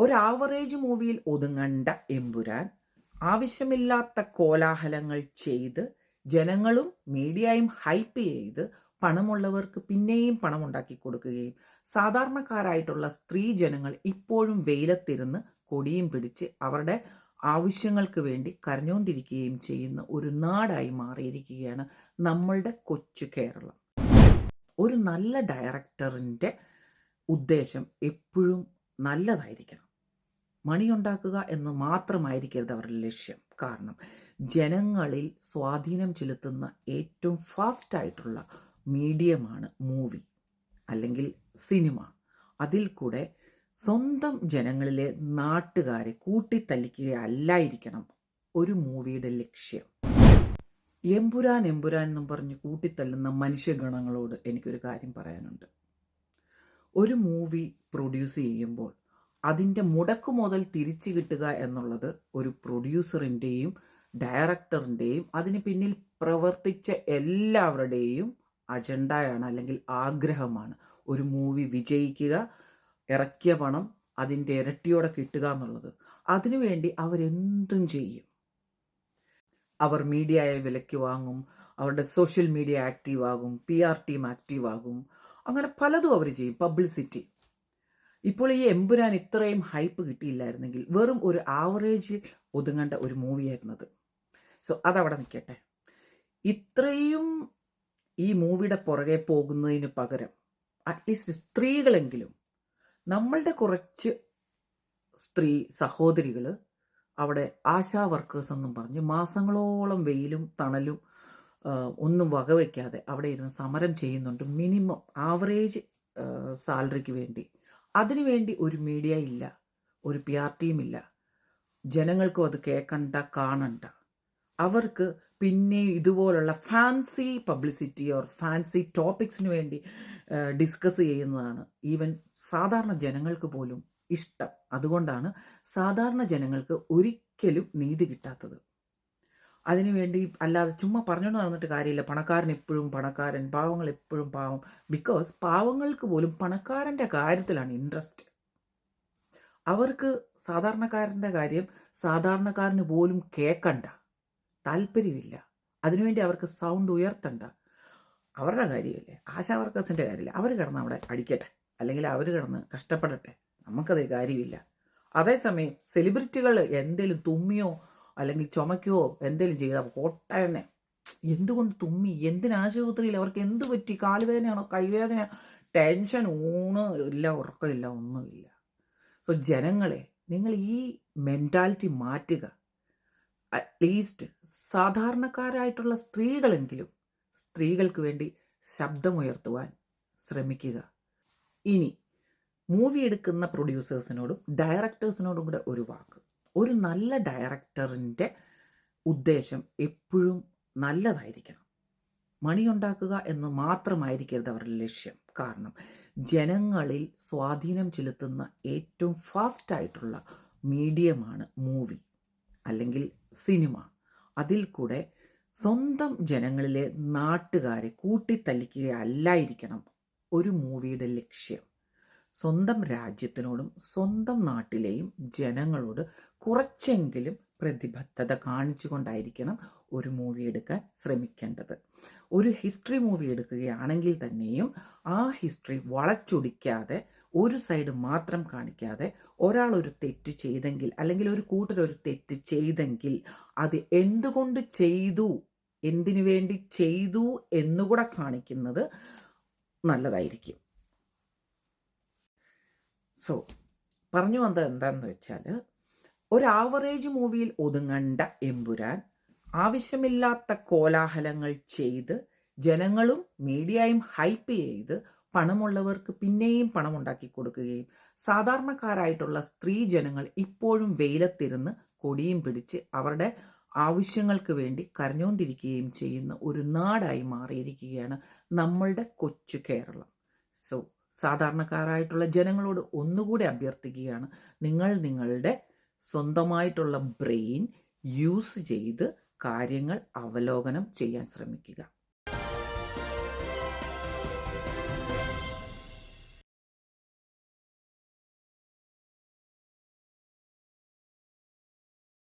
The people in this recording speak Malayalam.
ഒരു ആവറേജ് മൂവിയിൽ ഒതുങ്ങണ്ട എമ്പുരാൻ ആവശ്യമില്ലാത്ത കോലാഹലങ്ങൾ ചെയ്ത് ജനങ്ങളും മീഡിയയും ഹൈപ്പ് ചെയ്ത് പണമുള്ളവർക്ക് പിന്നെയും പണമുണ്ടാക്കി കൊടുക്കുകയും സാധാരണക്കാരായിട്ടുള്ള സ്ത്രീ ജനങ്ങൾ ഇപ്പോഴും വെയിലത്തിരുന്ന് കൊടിയും പിടിച്ച് അവരുടെ ആവശ്യങ്ങൾക്ക് വേണ്ടി കരഞ്ഞുകൊണ്ടിരിക്കുകയും ചെയ്യുന്ന ഒരു നാടായി മാറിയിരിക്കുകയാണ് നമ്മളുടെ കൊച്ചു കേരളം. ഒരു നല്ല ഡയറക്ടറിൻ്റെ ഉദ്ദേശം എപ്പോഴും നല്ലതായിരിക്കണം. മണിയുണ്ടാക്കുക എന്ന് മാത്രമായിരിക്കരുത് അവരുടെ ലക്ഷ്യം. കാരണം ജനങ്ങളിൽ സ്വാധീനം ചെലുത്തുന്ന ഏറ്റവും ഫാസ്റ്റായിട്ടുള്ള മീഡിയമാണ് മൂവി അല്ലെങ്കിൽ സിനിമ. അതിൽ കൂടെ സ്വന്തം ജനങ്ങളിലെ നാട്ടുകാരെ കൂട്ടിത്തല്ലിക്കുകയല്ലായിരിക്കണം ഒരു മൂവിയുടെ ലക്ഷ്യം. എമ്പുരാൻ എമ്പുരാൻ എന്നും പറഞ്ഞ് കൂട്ടിത്തല്ലുന്ന മനുഷ്യഗണങ്ങളോട് എനിക്കൊരു കാര്യം പറയാനുണ്ട്. ഒരു മൂവി പ്രൊഡ്യൂസ് ചെയ്യുമ്പോൾ അതിൻ്റെ മുടക്കുമുതൽ തിരിച്ചു കിട്ടുക എന്നുള്ളത് ഒരു പ്രൊഡ്യൂസറിൻ്റെയും ഡയറക്ടറിൻ്റെയും അതിന് പിന്നിൽ പ്രവർത്തിച്ച എല്ലാവരുടെയും അജണ്ടയാണ് അല്ലെങ്കിൽ ആഗ്രഹമാണ്. ഒരു മൂവി വിജയിക്കുക, ഇറക്കിയ പണം അതിൻ്റെ ഇരട്ടിയോടെ കിട്ടുക എന്നുള്ളത്. അതിനുവേണ്ടി അവരെന്തും ചെയ്യും. അവർ മീഡിയയെ വിലയ്ക്ക് വാങ്ങും, അവരുടെ സോഷ്യൽ മീഡിയ ആക്റ്റീവ് ആകും, PR ടീം ആക്റ്റീവ് ആകും, അങ്ങനെ പലതും അവർ ചെയ്യും. പബ്ലിസിറ്റി. ഇപ്പോൾ ഈ എമ്പുരാൻ ഇത്രയും ഹൈപ്പ് കിട്ടിയില്ലായിരുന്നെങ്കിൽ വെറും ഒരു ആവറേജ് ഒതുങ്ങേണ്ട ഒരു മൂവിയായിരുന്നത്. സോ അതവിടെ നിൽക്കട്ടെ. ഇത്രയും ഈ മൂവിയുടെ പുറകെ പോകുന്നതിന് പകരം അറ്റ്ലീസ്റ്റ് സ്ത്രീകളെങ്കിലും, നമ്മളുടെ കുറച്ച് സ്ത്രീ സഹോദരികൾ അവിടെ ആശാ വർക്കേഴ്സ് എന്നും പറഞ്ഞ് മാസങ്ങളോളം വെയിലും തണലും ഒന്നും വകവയ്ക്കാതെ അവിടെ ഇരുന്ന് സമരം ചെയ്യുന്നുണ്ട്. മിനിമം ആവറേജ് സാലറിക്ക് വേണ്ടി. അതിനുവേണ്ടി ഒരു മീഡിയ ഇല്ല, ഒരു PR ടീമില്ല. ജനങ്ങൾക്കും അത് കേൾക്കണ്ട, കാണണ്ട. അവർക്ക് പിന്നെ ഇതുപോലുള്ള ഫാൻസി പബ്ലിസിറ്റി ഓർ ഫാൻസി ടോപ്പിക്സിന് വേണ്ടി ഡിസ്കസ് ചെയ്യുന്നതാണ് ഈവൻ സാധാരണ ജനങ്ങൾക്ക് പോലും ഇഷ്ടം. അതുകൊണ്ടാണ് സാധാരണ ജനങ്ങൾക്ക് ഒരിക്കലും നീതി കിട്ടാത്തത്. അതിനുവേണ്ടി അല്ലാതെ ചുമ്മാ പറഞ്ഞുകൊണ്ട് നടന്നിട്ട് കാര്യമില്ല. പണക്കാരൻ എപ്പോഴും പണക്കാരൻ, പാവങ്ങൾ എപ്പോഴും പാവം. ബിക്കോസ് പാവങ്ങൾക്ക് പോലും പണക്കാരൻ്റെ കാര്യത്തിലാണ് ഇൻട്രസ്റ്റ്. അവർക്ക് സാധാരണക്കാരൻ്റെ കാര്യം സാധാരണക്കാരന് പോലും കേൾക്കണ്ട, താല്പര്യമില്ല. അതിനുവേണ്ടി അവർക്ക് സൗണ്ട് ഉയർത്തണ്ട. അവരുടെ കാര്യമല്ലേ, ആശാ വർക്കേഴ്സിൻ്റെ കാര്യമില്ല. അവർ കിടന്ന് അവിടെ അടിക്കട്ടെ, അല്ലെങ്കിൽ അവർ കിടന്ന് കഷ്ടപ്പെടട്ടെ, നമുക്കത് കാര്യമില്ല. അതേസമയം സെലിബ്രിറ്റികൾ എന്തെങ്കിലും തുമ്മിയോ അല്ലെങ്കിൽ ചുമയ്ക്കോ എന്തെങ്കിലും ചെയ്താൽ കോട്ടയനെ എന്തുകൊണ്ട് തുമ്മി, എന്തിനാശുപത്രിയിൽ, അവർക്ക് എന്ത് പറ്റി, കാലുവേദനയാണോ കൈവേദനയാണോ, ടെൻഷൻ, ഊണ് ഇല്ല, ഉറക്കമില്ല, ഒന്നുമില്ല. സോ ജനങ്ങളെ, നിങ്ങൾ ഈ മെൻറ്റാലിറ്റി മാറ്റുക. അറ്റ്ലീസ്റ്റ് സാധാരണക്കാരായിട്ടുള്ള സ്ത്രീകളെങ്കിലും സ്ത്രീകൾക്ക് വേണ്ടി ശബ്ദമുയർത്തുവാൻ ശ്രമിക്കുക. ഇനി മൂവി എടുക്കുന്ന പ്രൊഡ്യൂസേഴ്സിനോടും ഡയറക്ടേഴ്സിനോടും കൂടെ ഒരു വാക്ക്. ഒരു നല്ല ഡയറക്ടറിൻ്റെ ഉദ്ദേശം എപ്പോഴും നല്ലതായിരിക്കണം. മണിയുണ്ടാക്കുക എന്ന് മാത്രമായിരിക്കരുത് അവരുടെ ലക്ഷ്യം. കാരണം ജനങ്ങളിൽ സ്വാധീനം ചെലുത്തുന്ന ഏറ്റവും ഫാസ്റ്റായിട്ടുള്ള മീഡിയമാണ് മൂവി അല്ലെങ്കിൽ സിനിമ. അതിൽ കൂടെ സ്വന്തം ജനങ്ങളിലെ നാട്ടുകാരെ കൂട്ടിത്തല്ലിക്കുകയല്ലായിരിക്കണം ഒരു മൂവിയുടെ ലക്ഷ്യം. സ്വന്തം രാജ്യത്തിനോടും സ്വന്തം നാട്ടിലെയും ജനങ്ങളോട് കുറച്ചെങ്കിലും പ്രതിബദ്ധത കാണിച്ചുകൊണ്ടായിരിക്കണം ഒരു മൂവി എടുക്കാൻ ശ്രമിക്കേണ്ടത്. ഒരു ഹിസ്റ്ററി മൂവി എടുക്കുകയാണെങ്കിൽ തന്നെയും ആ ഹിസ്റ്ററി വളച്ചൊടിക്കാതെ, ഒരു സൈഡ് മാത്രം കാണിക്കാതെ, ഒരാൾ ഒരു തെറ്റ് ചെയ്തെങ്കിൽ അല്ലെങ്കിൽ ഒരു കൂട്ടരൊരു തെറ്റ് ചെയ്തെങ്കിൽ അത് എന്തുകൊണ്ട് ചെയ്തു, എന്തിനു വേണ്ടി ചെയ്തു എന്നുകൂടെ കാണിക്കുന്നത് നല്ലതായിരിക്കും. സോ പറഞ്ഞു വന്നത് എന്താണെന്ന് വെച്ചാൽ, ഒരു ആവറേജ് മൂവിയിൽ ഒതുങ്ങണ്ട എമ്പുരാൻ ആവശ്യമില്ലാത്ത കോലാഹലങ്ങൾ ചെയ്ത് ജനങ്ങളും മീഡിയയും ഹൈപ്പ് ചെയ്ത് പണമുള്ളവർക്ക് പിന്നെയും പണമുണ്ടാക്കി കൊടുക്കുകയും സാധാരണക്കാരായിട്ടുള്ള സ്ത്രീ ജനങ്ങൾ ഇപ്പോഴും വെയിലത്തിരുന്ന് കൊടിയും പിടിച്ച് അവരുടെ ആവശ്യങ്ങൾക്ക് വേണ്ടി കരഞ്ഞുകൊണ്ടിരിക്കുകയും ചെയ്യുന്ന ഒരു നാടായി മാറിയിരിക്കുകയാണ് നമ്മളുടെ കൊച്ചു കേരളം. സോ സാധാരണക്കാരായിട്ടുള്ള ജനങ്ങളോട് ഒന്നുകൂടി അഭ്യർത്ഥിക്കുകയാണ്, നിങ്ങൾ നിങ്ങളുടെ സ്വന്തമായിട്ടുള്ള ബ്രെയിൻ യൂസ് ചെയ്ത് കാര്യങ്ങൾ അവലോകനം ചെയ്യാൻ ശ്രമിക്കുക.